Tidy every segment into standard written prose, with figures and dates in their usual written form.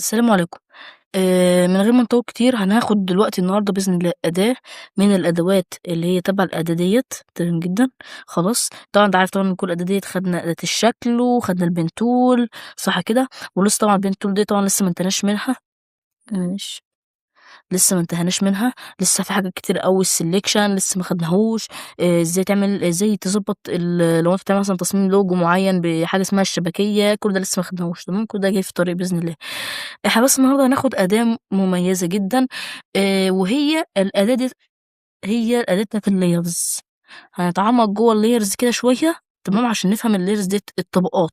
السلام عليكم. من غير ما نطوّل كتير هناخد دلوقتي النهارده بإذن الله أداة من الأدوات اللي هي تبع الأداة ديّة، تمام جدًا، خلاص. طبعًا أنت عارف طبعًا من كل الأداة ديّة خدنا أداة الشكل وخدنا الpen tool صح كده؟ ولسه طبعًا الpen tool دي طبعًا لسه ما انتهيناش منها. ماشي. لسه ما انتهيناش منها، لسه في حاجات كتير أوي الselection لسه ما خدناهوش. إزاي تضبّط لو أنت بتعمل مثلًا تصميم لوجو معيّن بحاجة اسمها الشبكية، كل ده لسه ما خدناهوش تمام، كل ده جاي في الطريق بإذن الله. إحنا بس النهارده هناخد أداة مميزة جدًا، وهي الأداة ديّة هي الأداة بتاعة الlayers. هنتعمق جوّه الlayers كده شوية تمام، عشان نفهم الlayers ديّة الطبقات.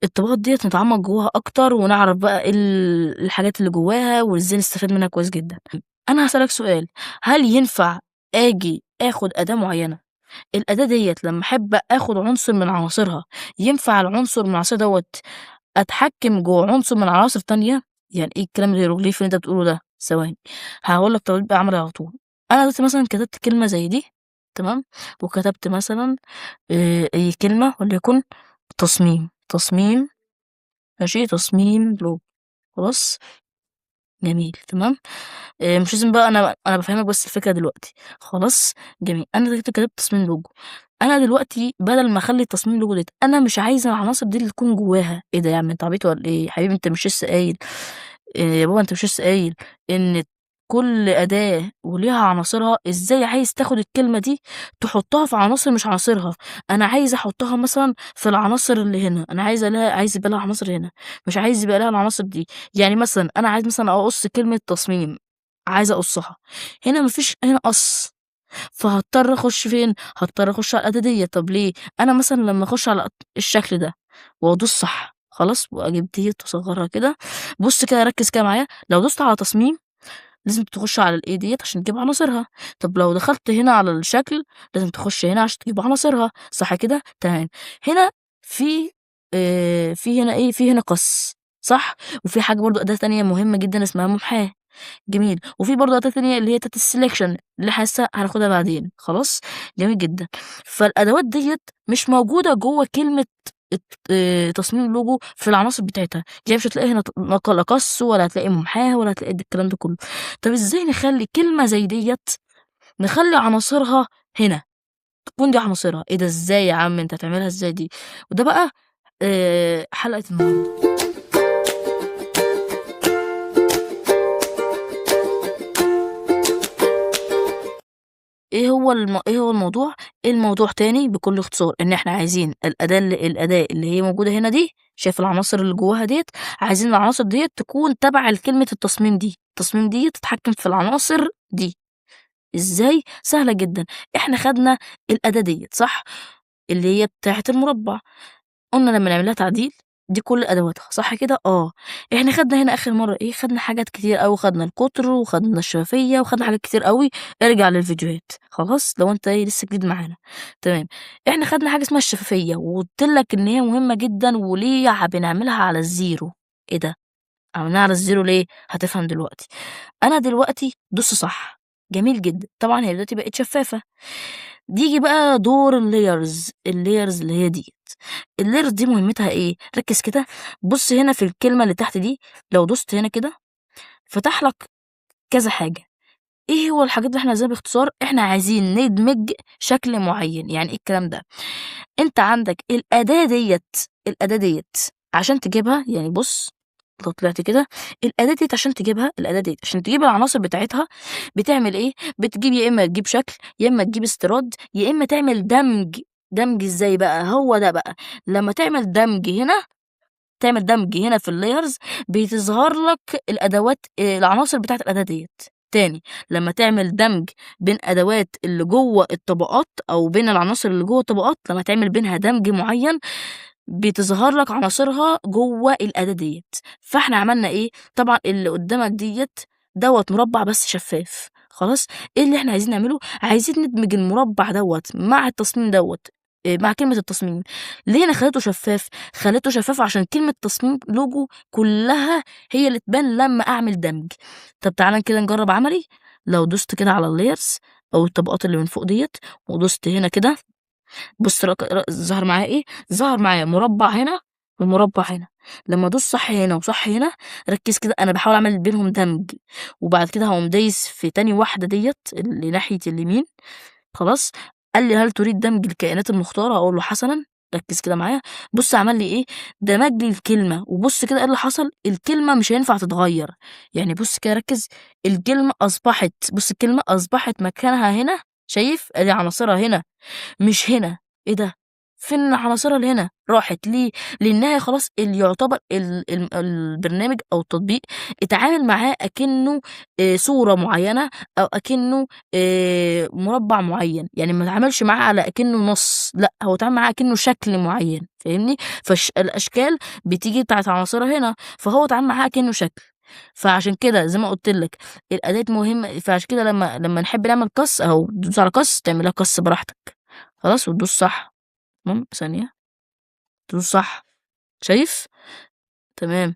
الطبقات ديّة نتعمق جواها أكتر ونعرف بقى إيه الحاجات اللي جواها وإزاي نستفاد منها كويس جدًا. أنا هاسألك سؤال، هل ينفع آجي آخد أداة معيّنة، الأداة ديّة لمّا أحب آخد عنصر من عناصرها، ينفع العنصر من العناصر دوّة أتحكم جوّه عنصر من عناصر تانية؟ يعني إيه الكلام الهيروغليفي اللي أنت بتقوله ده؟ ثواني، هاقول لك تطبيق عملي على طول. أنا دلوقتي مثلًا كتبت كلمة زي دي تمام، وكتبت مثلًا أي كلمة وليكن تصميم ماشي، تصميم logo خلاص، جميل تمام. مش لازم بقى أنا بافهّمك بس الفكرة دلوقتي، خلاص، جميل. أنا دلوقتي كتبت تصميم logo، أنا دلوقتي بدل ما أخلّي التصميم logo ديّة أنا مش عايزة العناصر دي اللي تكون جواها. إيه ده يا عم أنت عبيط والّا إيه؟ يا حبيبي أنت مش لسه قايل يا بابا أنت مش لسه قايل إن كل أداة وليها عناصرها، إزاي عايز تاخد الكلمة دي تحطها في عناصر مش عناصرها؟ أنا عايز أحطها مثلًا في العناصر اللي هنا، أنا عايز يبقى لها عناصر هنا، مش عايز يبقى لها العناصر دي. يعني مثلًا أنا عايز مثلًا أقص كلمة تصميم، عايزة أقصها، هنا ما فيش هنا قص، فهاضطر أخش فين؟ هاضطر أخش على الأداة ديّة. طب ليه؟ أنا مثلًا لمّا أخش على الشكل ده وأدوس صح، خلاص، وأجيب ديّة وأصغّرها كده، بُص كده ركّز كده معايا، لو دوست على تصميم لازم تخش على الإيه ديّة عشان تجيب عناصرها، طب لو دخلت هنا على الشكل لازم تخش هنا عشان تجيب عناصرها، صح كده؟ تمام. هنا في في هنا إيه، في هنا قَص، صح؟ وفي حاجة برضه أداة تانية مهمة جدًا اسمها محاة. جميل، وفي برضه أداة تانية اللي هي بتاعة الselection اللي إحنا لسه هناخدها بعدين، خلاص، جميل جدًا. فالأدوات ديّة مش موجودة جوّه كلمة الت تصميم اللوجو في العناصر بتاعتها، يعني مش هتلاقي هنا لا قَص ولا هتلاقي محاة ولا هتلاقي الكلام ده كلّه. طب إزاي نخلّي كلمة زي ديّة نخلّي عناصرها هنا، تكون دي عناصرها؟ إيه ده إزاي يا عم أنت هتعملها إزاي دي؟ وده بقى حلقة النهارده. إيه هو الموضوع؟ الموضوع تاني بكل اختصار إن إحنا عايزين الأداة اللي هي موجودة هنا دي، شايف العناصر اللي جواها ديّة، عايزين العناصر ديّة تكون تبع لكلمة التصميم دي، التصميم ديّة تتحكم في العناصر دي. إزاي؟ سهلة جدًا، إحنا خدنا الأداة ديّة صح؟ اللي هي بتاعة المربع. قُلنا لمّا نعمل لها تعديل، دي كل أدواتها، صح كده؟ آه. إحنا خدنا هنا آخر مرّة إيه، خدنا حاجات كتير أوي، خدنا القطر وخدنا الشفافية وخدنا حاجات كتير أوي، ارجع للفيديوهات، خلاص؟ لو أنت إيه، لسه جديد معانا، تمام. إحنا خدنا حاجة اسمها الشفافية وقُلت لك إن هي مهمة جدًا وليه بنعملها على الزيرو. إيه ده! عملناها على الزيرو ليه؟ هتفهم دلوقتي. أنا دلوقتي دوست صح، جميل جدًا، طبعًا هي دلوقتي بقت شفافة. ييجي بقى دور الlayers اللي هي ديّة. الlayers دي مهمتها إيه؟ ركّز كده، بُص هنا في الكلمة اللي تحت دي، لو دوست هنا كده فتح لك كذا حاجة. إيه هو الحاجات اللي إحنا عايزينها باختصار؟ إحنا عايزين ندمج شكل معيّن، يعني إيه الكلام ده؟ أنت عندك الأداة ديّة عشان تجيبها يعني بُص، لو طلعت كده، الأداة ديّة عشان تجيب العناصر بتاعتها بتعمل إيه، بتجيب يا إما تجيب شكل، يا إما تجيب استيراد، يا إما تعمل دمج. دمج إزاي بقى؟ هو ده بقى، لمّا تعمل دمج هنا في الlayers بتظهر لك العناصر بتاعة الأداة ديّة. تاني، لمّا تعمل دمج بين أدوات اللي جوّه الطبقات أو بين العناصر اللي جوّه الطبقات، لمّا تعمل بينها دمج معيّن بتظهر لك عناصرها جوّه الأداة ديّة. فإحنا عملنا إيه، طبعًا اللي قدّامك ديّة دوّة مربع بس شفاف، خلاص. إيه اللي إحنا عايزين نعمله، عايزين ندمج المربع دوّة مع التصميم دوّة، مع كلمة التصميم. ليه أنا خليته شفاف؟ خليته شفاف عشان كلمة تصميم logo كلّها هي اللي تبان لمّا أعمل دمج. طب تعالَ كده نجرّب عملي، لو دوست كده على الlayers أو الطبقات اللي من فوق ديّة ودوست هنا كده، بُص ظهر معايا إيه، ظهر معايا مربع هنا ومربع هنا. لمّا أدوس صح هنا وصح هنا، ركّز كده أنا باحاول أعمل بينهم دمج، وبعد كده هاقوم دايس في تاني واحدة ديّة اللي ناحية اليمين خلاص، قال لي: "هل تريد دمج الكائنات المختارة؟" أقول له: "حسنًا." ركّز كده معايا، بُص عمل لي إيه، دمج لي الكلمة، وبُص كده إيه اللي حصل، الكلمة مش هينفع تتغيّر، يعني بُص كده ركّز، الكلمة أصبحت بُص الكلمة أصبحت مكانها هنا، شايف؟ أدي عناصرها هنا مش هنا، إيه ده! فين عناصرها اللي هنا؟ راحت ليه؟ لإنها خلاص يعتبر البرنامج أو التطبيق اتعامل معاه أكنه صورة معيّنة أو أكنه مربع معيّن، يعني ما اتعاملش معاه على أكنه نص، لأ هو اتعامل معاه أكنه شكل معيّن، فاهمني؟ الأشكال بتيجي بتاعة عناصرها هنا، فهو اتعامل معاها أكنه شكل، فعشان كده زي ما قُلت لك الأداة مهمة فعشان كده لمّا نحب نعمل قَص أهو تدوس على قَص تعمل لها قَص براحتك، خلاص وتدوس صح، تمام، ثانية تدوس صح، شايف؟ تمام.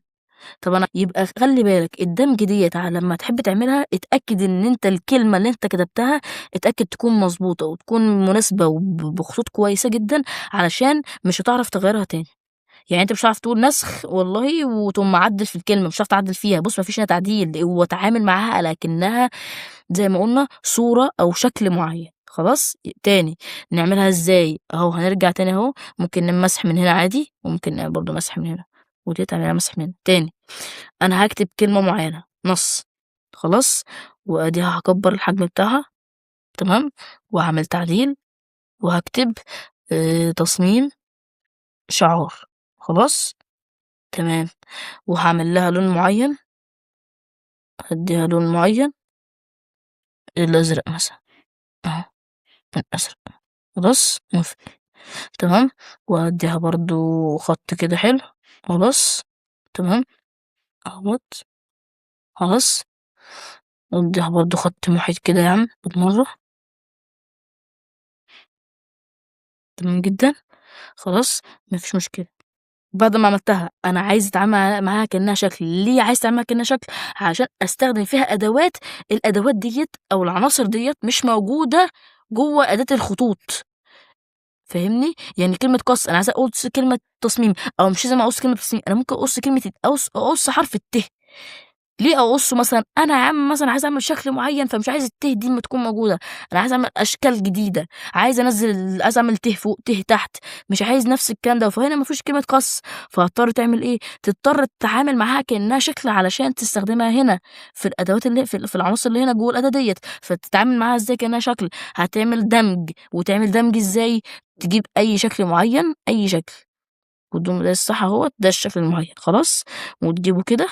طب أنا يبقى خلّي بالك الدمج ديّة لمّا تحب تعملها اتأكد إن أنت الكلمة اللي أنت كتبتها اتأكد تكون مضبوطة وتكون مناسبة بخطوط كويسة جدًا، علشان مش هتعرف تغيّرها تاني، يعني أنت مش هتعرف تقول نسخ والله وتقوم معدّل في الكلمة، مش هتعرف تعدّل فيها، بُص ما فيش هنا تعديل، هو اتعامل معاها على أكنها زي ما قُلنا صورة أو شكل معيّن، خلاص؟ تاني نعملها إزاي؟ أهو هنرجع تاني أهو، ممكن نعمل مسح من هنا عادي، وممكن نعمل برضه مسح من هنا، وديّة هنعملها مسح من هنا، تاني أنا هاكتب كلمة معيّنة نص خلاص، وأديها هاكبّر الحجم بتاعها تمام، وهاعمل تعديل وهاكتب تصميم شعار خلاص، تمام، وهاعمل لها لون معيّن، هادّيها لون معيّن الأزرق مثلًا أهو، الأزرق خلاص تمام، وهادّيها برضه خط كده حلو خلاص، تمام، أهوّة خلاص، وادّيها برضه خط محيط كده يا عم بالمرّة، تمام جدًا، خلاص ما فيش مشكلة. بعد ما عملتها أنا عايز أتعامل معاها كأنها شكل، ليه عايز أتعامل معاها كأنها شكل؟ عشان أستخدم فيها أدوات، الأدوات ديّة أو العناصر ديّة مش موجودة جوّه أداة الخطوط، فاهمني؟ يعني كلمة قَص أنا عايزة أقص كلمة تصميم أو مش لازم أقص كلمة تصميم، أنا ممكن أقص كلمة أقص حرف الت. ليه أقصه مثلًا؟ أنا يا عم مثلًا عايزة أعمل شكل معيّن فمش عايز الت دي ما تكون موجودة، أنا عايزة أعمل أشكال جديدة، عايز أعمل ت فوق، ت تحت، مش عايز نفس الكلام ده، فهنا ما فيش كلمة قَص، فهتضطر تعمل إيه، تضطر تتعامل معاها كإنها شكل علشان تستخدمها هنا في الأدوات اللي في العناصر اللي هنا جوّه الأداة ديّة، فتتعامل معاها إزاي كإنها شكل، هتعمل دمج، وتعمل دمج إزاي، تجيب أي شكل معيّن، أي شكل وتقوم دايس صح أهوّة، ده الشكل المعيّن خلاص، وتجيبه كده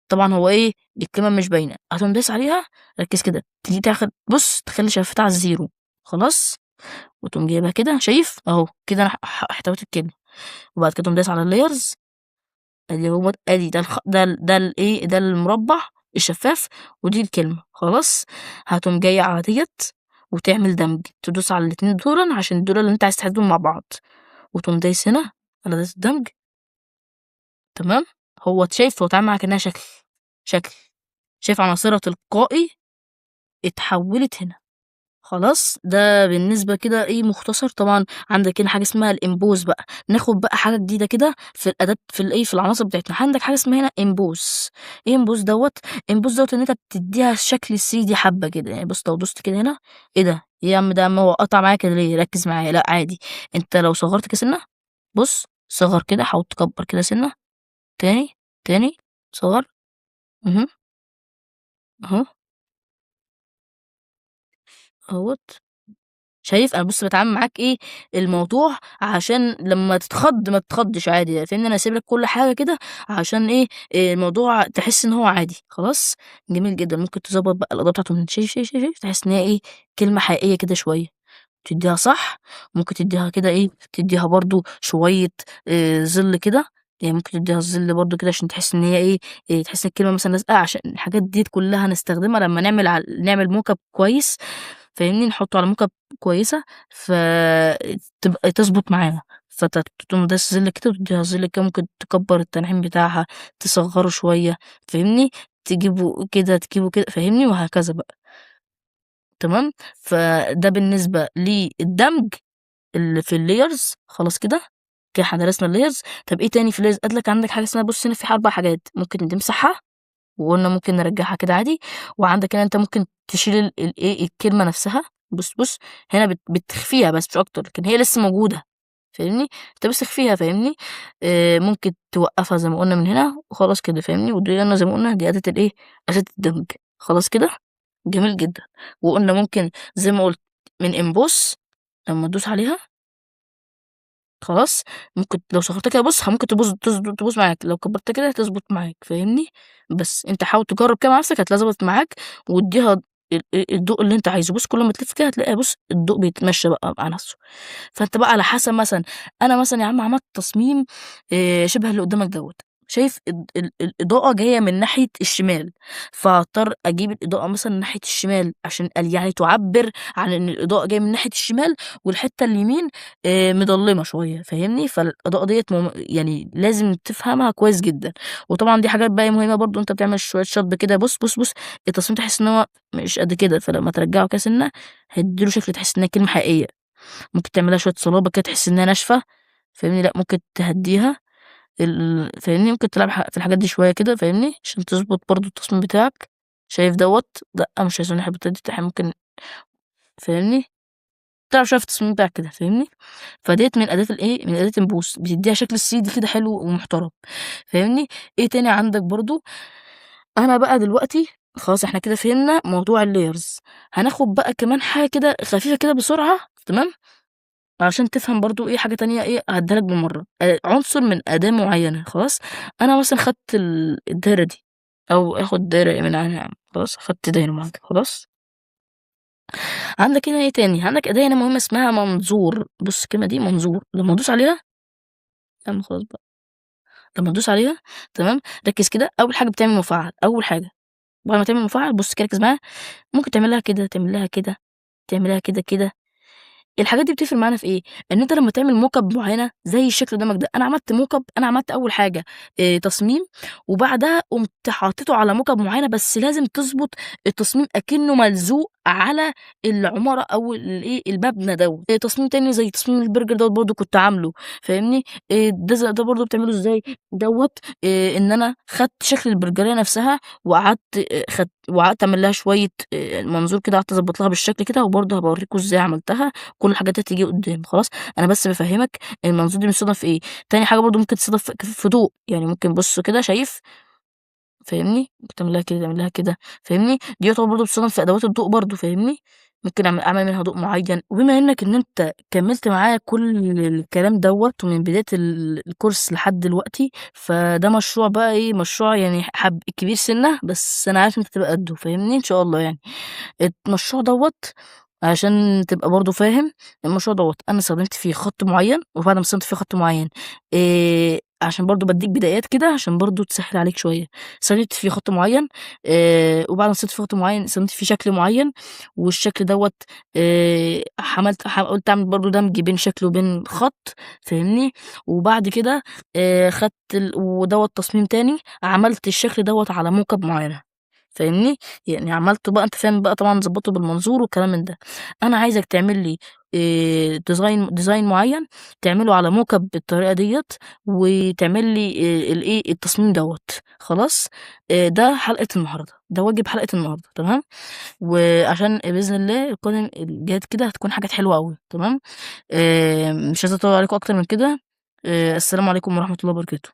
طبعًا هو إيه، الكلمة مش باينة، هتقوم دايس عليها ركّز كده، تيجي تاخد بُص تخلّي شفتها على الزيرو خلاص، وتقوم جايبها كده شايف، أهو كده أنا احتويت الكلمة، وبعد كده تقوم دايس على الlayers اللي هو أدي ده ده الإيه، ده المربع الشفاف ودي الكلمة خلاص، هتقوم جاية على ديّة وتعمل دمج، تدوس على الاتنين دُولًا عشان دول اللي أنت عايز تحطهم مع بعض، وتقوم دايس هنا على أداة الدمج تمام، هو شايف هو اتعامل معاها كأنها شكل، شكل، شايف عناصرها تلقائي اتحوّلت هنا، خلاص؟ ده بالنسبة كده إيه مختصر، طبعًا عندك هنا حاجة اسمها الإمبوز بقى، ناخد بقى حاجة جديدة كده في الأداة في الإيه، في العناصر بتاعتنا، عندك حاجة اسمها هنا إمبوز، إيه إمبوز دوّة؟ إمبوز دوّة إن أنت بتدّيها الشكل ال3D حبّة كده، يعني بُص لو دوست كده هنا، إيه ده؟ إيه يا عم ده يا عم هو قطع معايا كده ليه؟ ركّز معايا، لأ عادي، أنت لو صغّرت كده سِنّة، بُص صغّر كده، حاول تكبّر كده سِنّة، تاني، تاني، صغّر، اهم، أهو، أهوّة. شايف؟ أنا بُص باتعامل معاك إيه، الموضوع عشان لمّا تتخض ما تتخضش عادي، فاهمني؟ أنا سايب لك كل حاجة كده عشان إيه، الموضوع تحس إن هو عادي، خلاص؟ جميل جدًا، ممكن تضبّط بقى الإضاءة بتاعته من شايف تحس إن هي إيه، كلمة حقيقية كده شوية، تدّيها صح، ممكن تدّيها كده إيه، تدّيها برضه شوية ظِل كده، يعني ممكن تدّيها الظِل برضه كده عشان تحس إن هي إيه، تحس إن الكلمة مثلًا لازقة عشان الحاجات ديّة كلّها هنستخدمها لمّا نعمل mock up كويس، فاهمني؟ نحطّه على mock up كويسة، تبقى تضبط معانا، تقوم دايس ظِل كده وتدّيها ظِل كده، ممكن تكبّر التنعيم بتاعها، تصغّره شوية، فاهمني؟ تجيبه كده، فاهمني؟ وهكذا بقى، تمام؟ فده بالنسبة للدمج اللي في الlayers خلاص كده، كده إحنا درسنا الlayers. طب إيه تاني في الlayers؟ قال لك عندك حاجة اسمها بُص هنا في 4 حاجات، ممكن تمسحها وقُلنا ممكن نرجّعها كده عادي، وعندك هنا أنت ممكن تشيل الإيه، الكلمة نفسها. بُص، هنا بتخفيها بس مش أكتر، لكن هي لسه موجودة فاهمني، أنت بس اخفيها فاهمني. ممكن توقّفها زي ما قُلنا من هنا وخلاص كده فاهمني، ودي قلنا زي ما قُلنا دي أداة الإيه، أداة الدمج. خلاص كده، جميل جدًا. وقُلنا ممكن زي ما قُلت من emboss لمّا تدوس عليها خلاص، ممكن لو صغّرتها كده بُص ممكن تبوظ معاك، لو كبّرتها كده هتضبط معاك فاهمني. بس أنت حاول تجرّب كده مع نفْسك هتلاقيها ضبطت معاك، وادّيها الضوء اللي أنت عايزه. بُص كل ما تلِف كده هتلاقي بُص الضوء بيتمشّى بقى مع نفْسه. فأنت بقى على حسب مثلًا أنا مثلًا يا عم عملت تصميم شبه اللي قدّامك دوّة، شايف الإضاءة جاية من ناحية الشمال، فهاضطر أجيب الإضاءة مثلًا من ناحية الشمال عشان يعني تعبّر عن إن الإضاءة جاية من ناحية الشمال والحتّة اليمين مضلّمة شوية فاهمني. فالإضاءة ديّة يعني لازم تفهمها كويس جدًا. وطبعًا دي حاجات بقى مهمة برضه أنت بتعمل شوية شطب كده بُص التصميم تحس إن هو مش قد كده، فلمّا ترجّعه كده سِنّة هيدّي له شكل تحس إنها كلمة حقيقية. ممكن تعمل لها شوية صلابة كده تحس إنها ناشفة فاهمني، لأ ممكن تهدّيها فاهمني، ممكن تلعب في الحاجات دي شوية كده فاهمني، عشان تضبط برضه التصميم بتاعك. شايف دوّة؟ لأ مش عايزينه ناحية البتاعة دي، إحنا ممكن فاهمني، تلعب شوية في التصميم بتاعك كده فاهمني. فديّة من أداة الإيه، من أداة البوس بتدّيها شكل 3D كده حلو ومحترم فاهمني. إيه تاني عندك برضه؟ أنا بقى دلوقتي خلاص إحنا كده فهمنا موضوع الlayers، هناخد بقى كمان حاجة كده خفيفة كده بسرعة تمام، عشان تفهم برضه إيه حاجة تانية إيه هاعيدها لك بالمرّة. عنصر من أداة معيّنة خلاص. أنا مثلًا خدت الدايرة دي أو آخد دايرة من عنها يا عم خلاص، خدت دايرة معاك خلاص. عندك هنا إيه تاني، عندك أداة هنا مهمة اسمها منظور. بُص الكلمة دي منظور، لمّا تدوس عليها يا عم خلاص بقى، لمّا تدوس عليها تمام، ركّز كده. أول حاجة بتعمل مفعّل، أول حاجة بعد ما تعمل مفعّل بُص كده ركّز معايا، ممكن تعملها كده، تعملها كده، تعملها كده. الحاجات دي بتفرق معانا في إيه، إن أنت لمّا تعمل mock up معيّنة زي الشكل اللي قدامك ده. أنا عملت mock up، أنا عملت أول حاجة تصميم، وبعدها قُمت حطيته على mock up معيّنة، بس لازم تضبط التصميم أكنه ملزوق على العمارة أو الإيه، المبنى دوّة. تصميم تاني زي تصميم البرجر دوّة برضه كنت عامله فاهمني. ده برضه بتعمله إزاي دوّة، إن أنا خدت شكل البرجرية نفسها وقعدت وقعدت أعمل لها شوية منظور كده، قعدت أضبّط لها بالشكل كده، وبرضه هابقى أوريكم إزاي عملتها. كل الحاجات دي هتيجي قدّام خلاص. أنا بس بافهّمك المنظور دي بيتصدف في إيه. تاني حاجة برضه ممكن تصادف في ضوء، يعني ممكن بُص كده شايف فاهمني، ممكن تعمل لها كده، تعمل لها كده فاهمني. دي يعتبر برضه بتستخدم في أدوات الضوء برضه فاهمني. ممكن أعمل منها ضوء معيّن. وبما إنك إن أنت كمّلت معايا كل الكلام دوّة ومن بداية الكورس لحد دلوقتي، فده مشروع بقى إيه، مشروع يعني كبير سِنّة، بس أنا عارف إن أنت هتبقى قدّه فاهمني إن شاء الله يعني. المشروع دوّة عشان تبقى برضه فاهم، المشروع دوّة أنا استخدمت فيه خَط معيّن، وبعد ما استخدمت فيه خَط معيّن عشان برضه بادّيك بدايات كده عشان برضه تسهّل عليك شوية. استخدمت فيه خَط معيّن، وبعد ما استخدمت فيه خَط معيّن استخدمت فيه شكل معيّن، والشكل دوّة قُلت أعمل برضه دمج بين شكل وبين خَط فاهمني. وبعد كده خدت ودوّة تصميم تاني، عملت الشكل دوّة على موكب معيّنة. فاهمني؟ يعني عملته بقى أنت فاهم بقى طبعًا ضبّطته بالمنظور والكلام من ده. أنا عايزك تعمل لي design معيّن تعمله على موكب بالطريقة ديّة، وتعمل لي الإيه، التصميم دوّة خلاص. ده حلقة النهارده، ده واجب حلقة النهارده تمام. وعشان بإذن الله القادم الجايات كده هتكون حاجات حلوة أوي تمام. مش عايزة أطوّل عليكم أكتر من كده. السلام عليكم ورحمة الله وبركاته.